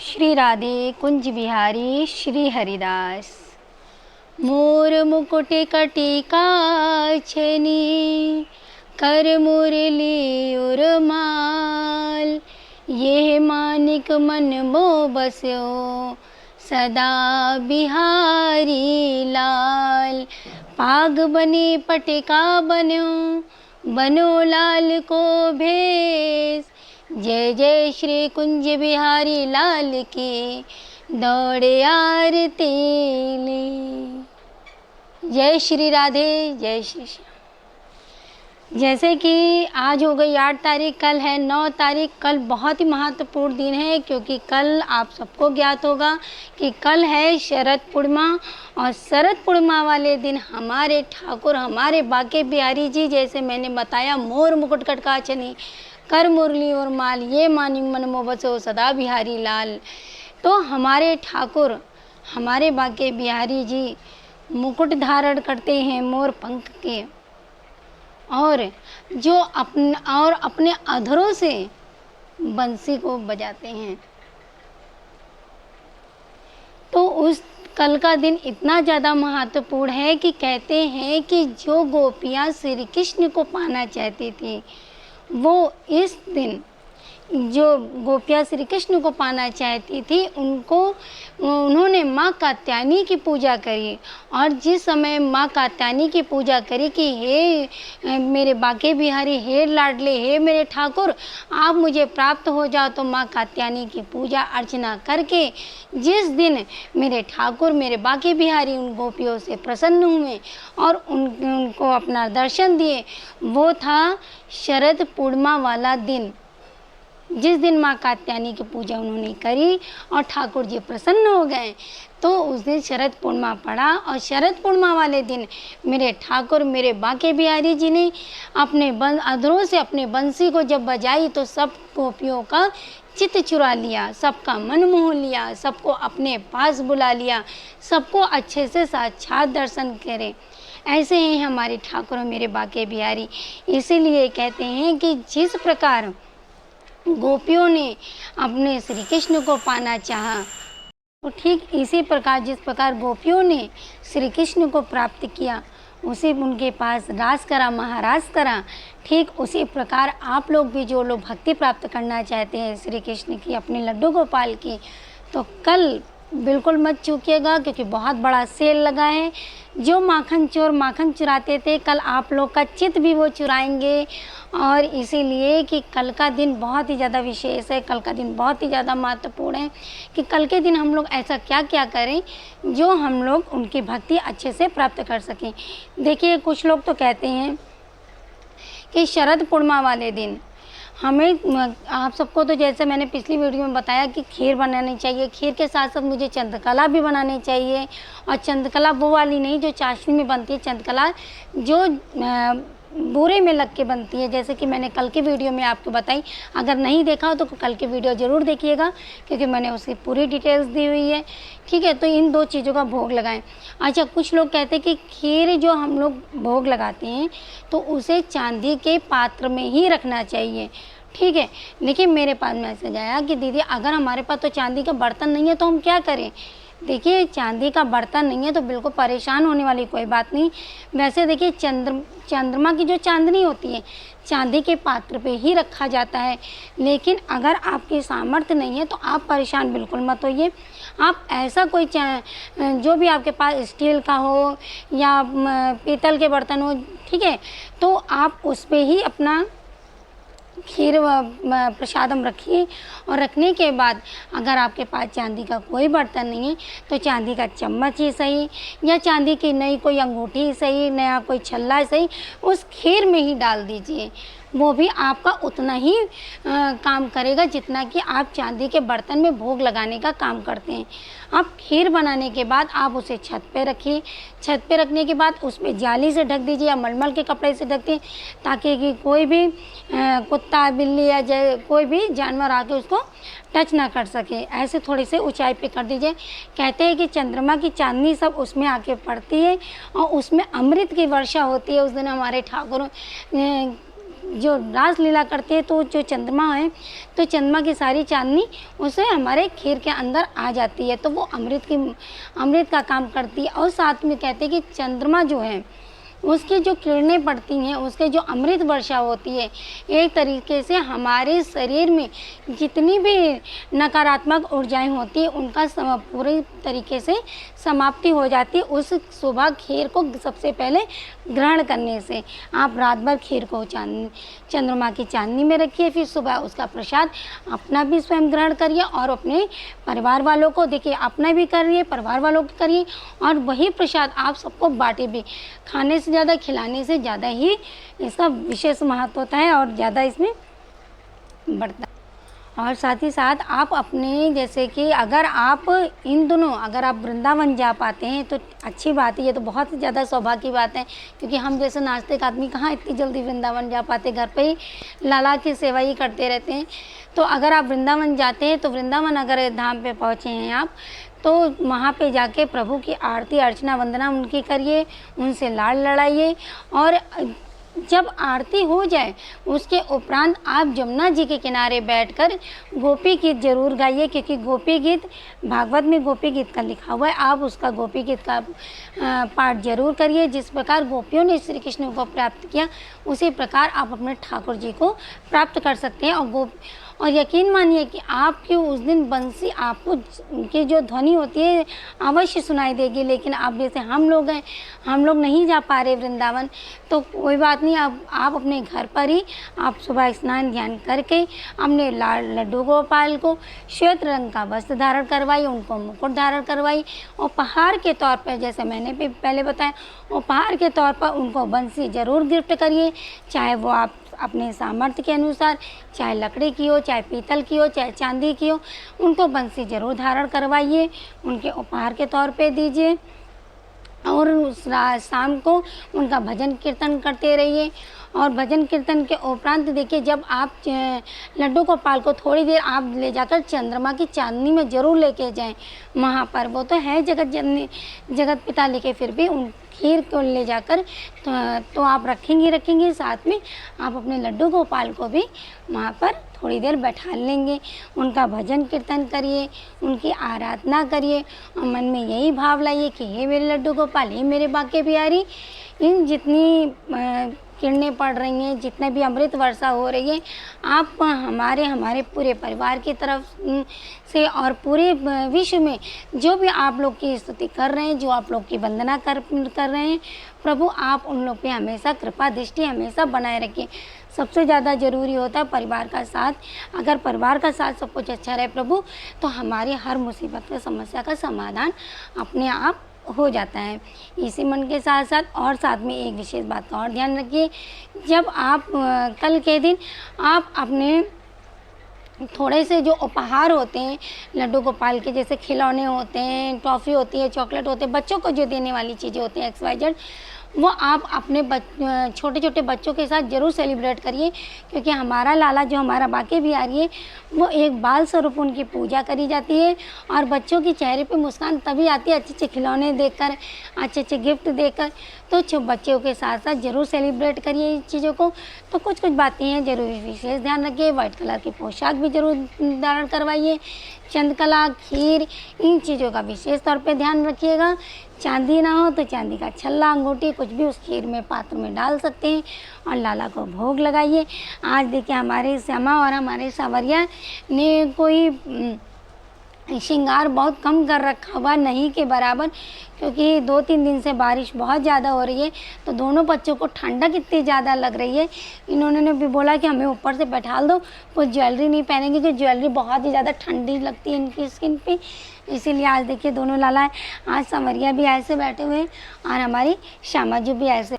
श्री राधे कुंज बिहारी श्री हरिदास। मोर मुकुट कटिका छनी कर मुरली उर्माल, ये मानिक मन मो बस्यो सदा बिहारी लाल। पाग बनी पटिका बन्यो बनो लाल को भेष, जय जय श्री कुंज बिहारी लाल की दौड़े आरती ली। जय श्री राधे जय श्री श्याम। जैसे कि आज हो गई 8 तारीख, कल है 9 तारीख। कल बहुत ही महत्वपूर्ण दिन है क्योंकि कल आप सबको ज्ञात होगा कि कल है शरद पूर्णिमा। और शरद पूर्णिमा वाले दिन हमारे ठाकुर हमारे बाके बिहारी जी, जैसे मैंने बताया, मोर मुकुट कटका छनी कर मुरली और माल, ये मानी मन मो बसो सदा बिहारी लाल। तो हमारे ठाकुर हमारे बाके बिहारी जी मुकुट धारण करते हैं मोर पंख के, और जो अपने अधरों से बंसी को बजाते हैं। तो उस कल का दिन इतना ज़्यादा महत्वपूर्ण है कि कहते हैं कि जो गोपियाँ श्री कृष्ण को पाना चाहती थी, वो इस दिन जो गोपियाँ श्री कृष्ण को पाना चाहती थी उन्होंने माँ कात्यायनी की पूजा करी। और जिस समय माँ कात्यायनी की पूजा करी कि हे मेरे बाके बिहारी, हे लाडले, हे मेरे ठाकुर, आप मुझे प्राप्त हो जाओ, तो माँ कात्यायनी की पूजा अर्चना करके जिस दिन मेरे ठाकुर मेरे बाके बिहारी उन गोपियों से प्रसन्न हुए और उनको अपना दर्शन दिए, वो था शरद पूर्णिमा वाला दिन। जिस दिन माँ कात्यायनी की पूजा उन्होंने करी और ठाकुर जी प्रसन्न हो गए, तो उस दिन शरद पूर्णिमा पड़ा। और शरद पूर्णिमा वाले दिन मेरे ठाकुर मेरे बाके बिहारी जी ने अपने अधरों से अपने बंसी को जब बजाई तो सब गोपियों का चित्त चुरा लिया, सबका मन मोह लिया, सबको अपने पास बुला लिया, सबको अच्छे से साक्षात दर्शन करे। ऐसे ही हमारे ठाकुर मेरे बाके बिहारी। इसीलिए कहते हैं कि जिस प्रकार गोपियों ने अपने श्री कृष्ण को पाना चाहा, तो ठीक इसी प्रकार जिस प्रकार गोपियों ने श्री कृष्ण को प्राप्त किया, उसी उनके पास रास करा, महारास करा, ठीक उसी प्रकार आप लोग भी जो लोग भक्ति प्राप्त करना चाहते हैं श्री कृष्ण की, अपने लड्डू गोपाल की, तो कल बिल्कुल मत चूकिएगा क्योंकि बहुत बड़ा सेल लगा है। जो माखन चोर माखन चुराते थे, कल आप लोग का चित्त भी वो चुराएंगे। और इसीलिए कि कल का दिन बहुत ही ज़्यादा विशेष है, कल का दिन बहुत ही ज़्यादा महत्वपूर्ण है कि कल के दिन हम लोग ऐसा क्या क्या करें जो हम लोग उनकी भक्ति अच्छे से प्राप्त कर सकें। देखिए, कुछ लोग तो कहते हैं कि शरद पूर्णिमा वाले दिन हमें, आप सबको तो जैसे मैंने पिछली वीडियो में बताया कि खीर बनानी चाहिए, खीर के साथ साथ मुझे चंद्रकला भी बनानी चाहिए। और चंद्रकला वो वाली नहीं जो चाशनी में बनती है, चंद्रकला जो बूरे में लग के बनती है, जैसे कि मैंने कल की वीडियो में आपको बताई। अगर नहीं देखा हो तो कल की वीडियो ज़रूर देखिएगा क्योंकि मैंने उसकी पूरी डिटेल्स दी हुई है। ठीक है, तो इन 2 चीज़ों का भोग लगाएं। अच्छा, कुछ लोग कहते हैं कि खीर जो हम लोग भोग लगाते हैं तो उसे चांदी के पात्र में ही रखना चाहिए। ठीक है, लेकिन मेरे पास मैसेज आया कि दीदी अगर हमारे पास तो चांदी का बर्तन नहीं है तो हम क्या करें। देखिए, चांदी का बर्तन नहीं है तो बिल्कुल परेशान होने वाली कोई बात नहीं। वैसे देखिए, चंद्रमा की जो चांदनी होती है चांदी के पात्र पे ही रखा जाता है। लेकिन अगर आपकी सामर्थ्य नहीं है तो आप परेशान बिल्कुल मत होइए। आप ऐसा कोई जो भी आपके पास स्टील का हो या पीतल के बर्तन हो, ठीक है, तो आप उस पर ही अपना खीर प्रसादम रखिए। और रखने के बाद अगर आपके पास चांदी का कोई बर्तन नहीं है तो चांदी का चम्मच ही सही या चांदी की नई कोई अंगूठी ही सही, नया कोई छल्ला सही, उस खीर में ही डाल दीजिए। वो भी आपका उतना ही काम करेगा जितना कि आप चांदी के बर्तन में भोग लगाने का काम करते हैं। आप खीर बनाने के बाद आप उसे छत पे रखिए। छत पे रखने के बाद उस पर जाली से ढक दीजिए या मलमल के कपड़े से ढक दीजिए ताकि कि कोई भी कुत्ता बिल्ली या कोई भी जानवर आके उसको टच ना कर सके। ऐसे थोड़ी से ऊंचाई पे कर दीजिए। कहते हैं कि चंद्रमा की चांदनी सब उसमें आके पड़ती है और उसमें अमृत की वर्षा होती है। उस दिन हमारे ठाकुर जो रासलीला करते हैं तो जो चंद्रमा है, तो चंद्रमा की सारी चांदनी उसे हमारे खीर के अंदर आ जाती है, तो वो अमृत का काम करती है। और साथ में कहते हैं कि चंद्रमा जो है उसकी जो किरणें पड़ती हैं, उसके जो अमृत वर्षा होती है, एक तरीके से हमारे शरीर में जितनी भी नकारात्मक ऊर्जाएं होती हैं उनका पूरे तरीके से समाप्ति हो जाती है उस सुबह खीर को सबसे पहले ग्रहण करने से। आप रात भर खीर को चंद्रमा की चांदनी में रखिए, फिर सुबह उसका प्रसाद अपना भी स्वयं ग्रहण करिए और अपने परिवार वालों को देखिए, अपना भी करिए, परिवार वालों को करिए, और वही प्रसाद आप सबको बांटे भी। खाने से ज़्यादा, खिलाने से ज़्यादा ही इसका विशेष महत्व होता है और ज़्यादा इसमें बढ़ता है। और साथ ही साथ आप अपने, जैसे कि अगर आप इन दोनों, अगर आप वृंदावन जा पाते हैं तो अच्छी बात है, ये तो बहुत ज़्यादा सौभाग्य की बात है, क्योंकि हम जैसे नास्तिक आदमी कहाँ इतनी जल्दी वृंदावन जा पाते, घर पे ही लाला की सेवा ही करते रहते हैं। तो अगर आप वृंदावन जाते हैं तो वृंदावन अगर धाम पे पहुँचे हैं आप, तो वहाँ पे जाके प्रभु की आरती अर्चना वंदना उनकी करिए, उनसे लाड़ लड़ाइए, और जब आरती हो जाए उसके उपरांत आप जमुना जी के किनारे बैठकर गोपी गीत जरूर गाइए, क्योंकि गोपी गीत भागवत में गोपी गीत का लिखा हुआ है। आप उसका गोपी गीत का पाठ जरूर करिए। जिस प्रकार गोपियों ने श्री कृष्ण को प्राप्त किया, उसी प्रकार आप अपने ठाकुर जी को प्राप्त कर सकते हैं। और यकीन मानिए कि आपकी उस दिन बंसी आपको की जो ध्वनि होती है अवश्य सुनाई देगी। लेकिन अब जैसे हम लोग हैं, हम लोग नहीं जा पा रहे वृंदावन, तो कोई बात नहीं, आप अपने घर पर ही आप सुबह स्नान ध्यान करके अपने लड्डू गोपाल को श्वेत रंग का वस्त्र धारण करवाइए, उनको मुकुट धारण करवाइए, और उपहार के तौर पर, जैसे मैंने भी पहले बताया, उपहार के तौर पर उनको बंसी ज़रूर गिफ्ट करिए। चाहे वो आप अपने सामर्थ्य के अनुसार, चाहे लकड़ी की हो, चाहे पीतल की हो, चाहे चांदी की हो, उनको बंसी ज़रूर धारण करवाइए, उनके उपहार के तौर पे दीजिए। और शाम को उनका भजन कीर्तन करते रहिए। और भजन कीर्तन के उपरांत देखिए, जब आप लड्डू गोपाल को थोड़ी देर आप ले जाकर चंद्रमा की चांदनी में ज़रूर लेके जाएं। वहाँ पर वो तो है जगत जननी, जगत पिता, लेके फिर भी उन खीर को ले जाकर तो आप रखेंगे। साथ में आप अपने लड्डू गोपाल को भी वहाँ पर थोड़ी देर बैठा लेंगे, उनका भजन कीर्तन करिए, उनकी आराधना करिए, और मन में यही भाव लाइए कि हे मेरे लड्डू गोपाल, हे मेरे बांके बिहारी, इन जितनी किरणें पड़ रही हैं, जितने भी अमृत वर्षा हो रही है, आप हमारे पूरे परिवार की तरफ से और पूरे विश्व में जो भी आप लोग की स्तुति कर रहे हैं, जो आप लोग की वंदना कर रहे हैं, प्रभु आप उन लोग पे हमेशा कृपा दृष्टि हमेशा बनाए रखिए। सबसे ज़्यादा ज़रूरी होता है परिवार का साथ। अगर परिवार का साथ सब कुछ अच्छा रहे प्रभु, तो हमारी हर मुसीबत का, समस्या का समाधान अपने आप हो जाता है। इसी मन के साथ साथ और साथ में एक विशेष बात का और ध्यान रखिए, जब आप कल के दिन आप अपने थोड़े से जो उपहार होते हैं लड्डू गोपाल के, जैसे खिलौने होते हैं, टॉफ़ी होती है, चॉकलेट होते हैं, बच्चों को जो देने वाली चीज़ें होती हैं XYZ, वो आप अपने छोटे छोटे बच्चों के साथ ज़रूर सेलिब्रेट करिए। क्योंकि हमारा लाला जो हमारा बांके बिहारी है, वो एक बाल स्वरूप उनकी पूजा करी जाती है, और बच्चों के चेहरे पे मुस्कान तभी आती है अच्छे अच्छे खिलौने देखकर, अच्छे अच्छे गिफ्ट देकर। तो बच्चों के साथ साथ ज़रूर सेलिब्रेट करिए इन चीज़ों को। तो कुछ बातें हैं ज़रूर विशेष ध्यान रखिए। वाइट कलर की पोशाक भी ज़रूर धारण करवाइए। चंद्रकला, खीर, इन चीज़ों का विशेष तौर पे ध्यान रखिएगा। चांदी ना हो तो चांदी का छल्ला, अंगूठी, कुछ भी उस खीर में पात्र में डाल सकते हैं और लाला को भोग लगाइए। आज देखिए हमारे श्यामा और हमारे सावरिया ने कोई श्रृंगार बहुत कम कर रखा हुआ, नहीं के बराबर, क्योंकि 2-3 दिन से बारिश बहुत ज़्यादा हो रही है। तो दोनों बच्चों को ठंडक इतनी ज़्यादा लग रही है, इन्होंने भी बोला कि हमें ऊपर से बैठा दो, कुछ ज्वेलरी नहीं पहनेंगे क्योंकि ज्वेलरी बहुत ही ज़्यादा ठंडी लगती है इनकी स्किन पे। इसीलिए आज देखिए दोनों लाला, आज संवरिया भी ऐसे बैठे हुए हैं और हमारी श्यामा जी भी ऐसे।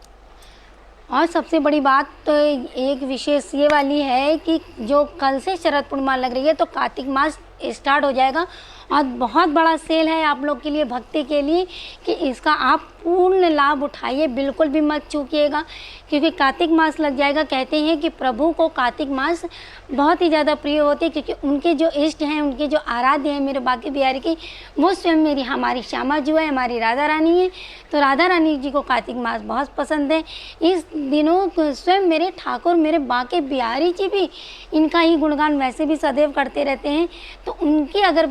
और सबसे बड़ी बात तो एक विशेष ये वाली है कि जो कल से शरद पूर्णिमा लग रही है, तो कार्तिक मास स्टार्ट हो जाएगा और बहुत बड़ा सेल है आप लोग के लिए, भक्ति के लिए, कि इसका आप पूर्ण लाभ उठाइए, बिल्कुल भी मत चूकिएगा, क्योंकि कार्तिक मास लग जाएगा। कहते हैं कि प्रभु को कार्तिक मास बहुत ही ज़्यादा प्रिय होती है, क्योंकि उनके जो इष्ट हैं, उनके जो आराध्य हैं मेरे बांके बिहारी की, वो स्वयं मेरी हमारी श्यामा जो है, हमारी राधा रानी है। तो राधा रानी जी को कार्तिक मास बहुत पसंद है। इस दिनों स्वयं मेरे ठाकुर, मेरे बांके बिहारी जी भी इनका ही गुणगान वैसे भी सदैव करते रहते हैं। तो उनकी अगर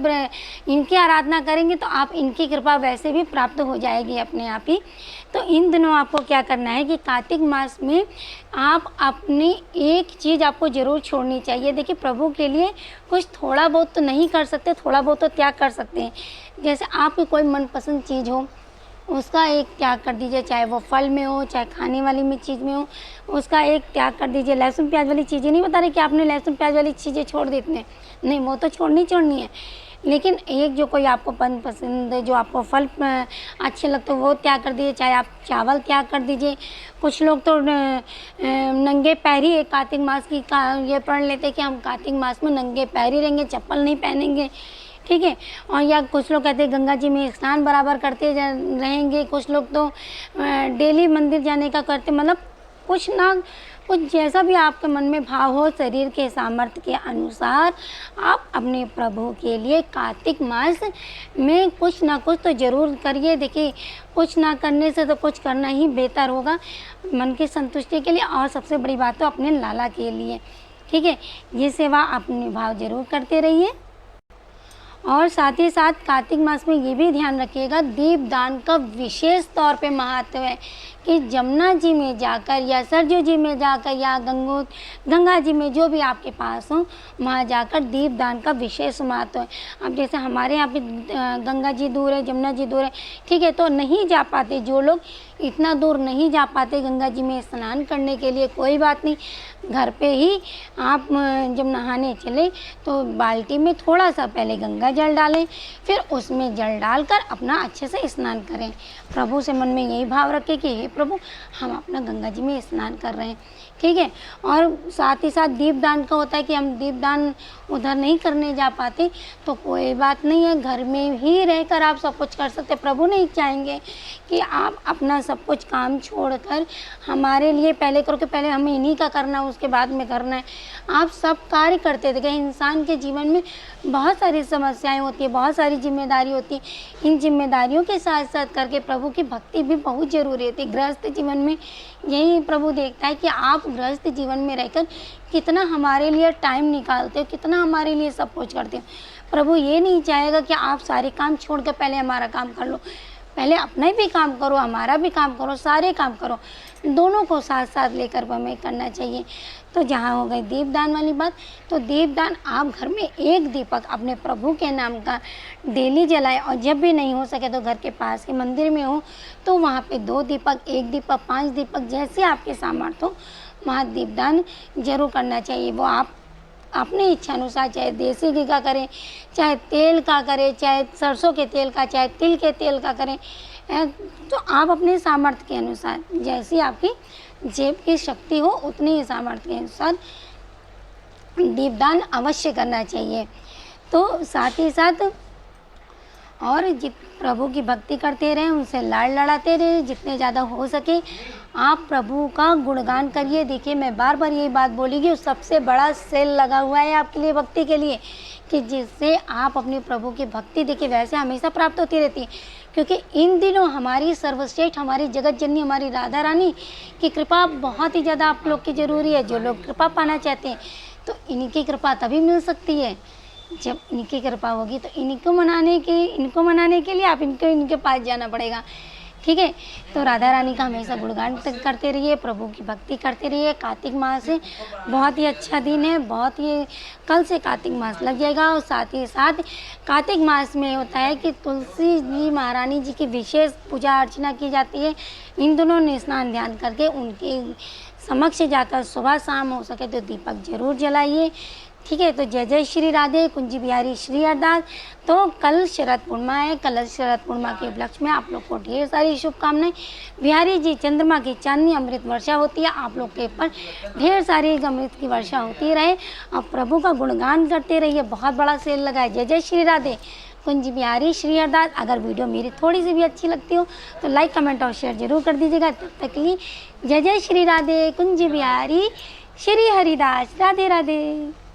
इनकी आराधना करेंगे तो आप इनकी कृपा वैसे भी प्राप्त हो जाएगी अपने आप ही। तो इन दिनों आपको क्या करना है कि कार्तिक मास में आप अपनी एक चीज़ आपको ज़रूर छोड़नी चाहिए। देखिए, प्रभु के लिए कुछ थोड़ा बहुत तो नहीं कर सकते, थोड़ा बहुत तो त्याग कर सकते हैं। जैसे आपकी कोई मनपसंद चीज़ हो, उसका एक त्याग कर दीजिए, चाहे वो फल में हो, चाहे खाने वाली में चीज़ में हो, उसका एक त्याग कर दीजिए। लहसुन प्याज वाली चीज़ें नहीं बता रहे कि आपने लहसुन प्याज वाली चीज़ें छोड़ दी इतने, नहीं, वो तो छोड़नी है। लेकिन एक जो कोई आपको मनपसंद, जो आपको फल अच्छे लगते हो, वो त्याग कर दीजिए। चाहे आप चावल त्याग कर दीजिए। कुछ लोग तो नंगे पैर ही एक कार्तिक मास की ये पढ़ लेते हैं कि हम कार्तिक मास में नंगे पैर ही रहेंगे, चप्पल नहीं पहनेंगे, ठीक है। और या कुछ लोग कहते हैं गंगा जी में स्नान बराबर करते रहेंगे। कुछ लोग तो डेली मंदिर जाने का करते, मतलब कुछ ना कुछ जैसा भी आपके मन में भाव हो, शरीर के सामर्थ्य के अनुसार आप अपने प्रभु के लिए कार्तिक मास में कुछ ना कुछ तो ज़रूर करिए। देखिए, कुछ ना करने से तो कुछ करना ही बेहतर होगा, मन की संतुष्टि के लिए, और सबसे बड़ी बात तो अपने लाला के लिए, ठीक है। ये सेवा अपने भाव ज़रूर करते रहिए। और साथ ही साथ कार्तिक मास में ये भी ध्यान रखिएगा, दीपदान का विशेष तौर पे महत्व है कि जमुना जी में जाकर या सरजू जी में जाकर या गंगा जी में, जो भी आपके पास हो, वहाँ जाकर दीपदान का विशेष महत्व है। अब जैसे हमारे यहाँ पे गंगा जी दूर है, जमुना जी दूर है, ठीक है, तो नहीं जा पाते जो लोग, इतना दूर नहीं जा पाते गंगा जी में स्नान करने के लिए, कोई बात नहीं, घर पे ही आप जब नहाने चले तो बाल्टी में थोड़ा सा पहले गंगा जल डालें, फिर उसमें जल डालकर अपना अच्छे से स्नान करें। प्रभु से मन में यही भाव रखें कि हे प्रभु, हम अपना गंगा जी में स्नान कर रहे हैं, ठीक है। और साथ ही साथ दीपदान का होता है कि हम दीपदान उधर नहीं करने जा पाते, तो कोई बात नहीं है, घर में ही रहकर आप सब कुछ कर सकते। प्रभु नहीं चाहेंगे कि आप अपना सब कुछ काम छोड़कर हमारे लिए पहले करो कि पहले हमें इन्हीं का करना है, उसके बाद में करना है। आप सब कार्य करते थे। इंसान के जीवन में बहुत सारी समस्याएं होती है, बहुत सारी जिम्मेदारी होती है। इन जिम्मेदारियों के साथ साथ करके प्रभु की भक्ति भी बहुत ज़रूरी होती है। गृहस्थ जीवन में यही प्रभु देखता है कि आप गृहस्थ जीवन में रहकर कितना हमारे लिए टाइम निकालते हो, कितना हमारे लिए सब कुछ करते हो। प्रभु ये नहीं चाहेगा कि आप सारे काम छोड़ कर पहले हमारा काम कर लो, पहले अपना भी काम करो, हमारा भी काम करो, सारे काम करो, दोनों को साथ साथ लेकर हमें करना चाहिए। तो जहाँ हो गई दीपदान वाली बात, तो दीपदान आप घर में एक दीपक अपने प्रभु के नाम का डेली जलाएं, और जब भी नहीं हो सके तो घर के पास के मंदिर में हो तो वहाँ पे 2 दीपक, 1 दीपक, 5 दीपक, जैसे आपके सामर्थ्य हो वहाँ दीपदान जरूर करना चाहिए। वो आप अपनी इच्छा अनुसार, चाहे देसी घी का करें, चाहे तेल का करें, चाहे सरसों के तेल का, चाहे तिल के तेल का करें, तो आप अपने सामर्थ्य के अनुसार, जैसी आपकी जेब की शक्ति हो उतनी ही सामर्थ्य के अनुसार दीपदान अवश्य करना चाहिए। तो साथ ही साथ और प्रभु की भक्ति करते रहें, उनसे लाड़ लड़ाते रहें, जितने ज़्यादा हो सके आप प्रभु का गुणगान करिए। देखिए, मैं बार बार यही बात बोलूँगी, सबसे बड़ा सेल लगा हुआ है आपके लिए, भक्ति के लिए, कि जिससे आप अपने प्रभु की भक्ति, देखिए वैसे हमेशा प्राप्त होती रहती है, क्योंकि इन दिनों हमारी सर्वश्रेष्ठ, हमारी जगत जननी, हमारी राधा रानी की कृपा बहुत ही ज़्यादा आप लोग की ज़रूरी है। जो लोग कृपा पाना चाहते हैं तो इनकी कृपा तभी मिल सकती है जब इनकी कृपा होगी। तो इनको मनाने के लिए आप इनके पास जाना पड़ेगा, ठीक है। तो राधा रानी का हमेशा गुणगान करते रहिए, प्रभु की भक्ति करते रहिए। कार्तिक मास है, बहुत ही अच्छा दिन है, बहुत ही, कल से कार्तिक मास लग जाएगा। और साथ ही साथ कार्तिक मास में होता है कि तुलसी जी महारानी जी की विशेष पूजा अर्चना की जाती है। इन दोनों ने स्नान ध्यान करके उनकी समक्ष जाकर सुबह शाम हो सके तो दीपक जरूर जलाइए। ठीक है, तो जय जय श्री राधे, कुंज बिहारी श्री हरदास। तो कल शरद पूर्णिमा है, कल शरद पूर्णिमा के उपलक्ष्य में आप लोग को ढेर सारी शुभकामनाएं। बिहारी जी चंद्रमा की चांदनी अमृत वर्षा होती है, आप लोग के ऊपर ढेर सारी अमृत की वर्षा होती रहे और प्रभु का गुणगान करते रहिए। बहुत बड़ा सेल लगा है। जय जय श्री राधे, कुंज बिहारी श्री हरदास। अगर वीडियो मेरी थोड़ी सी भी अच्छी लगती हो तो लाइक कमेंट और शेयर जरूर कर दीजिएगा। तब तक के लिए जय जय श्री राधे, कुंज बिहारी श्री हरिदास। राधे राधे।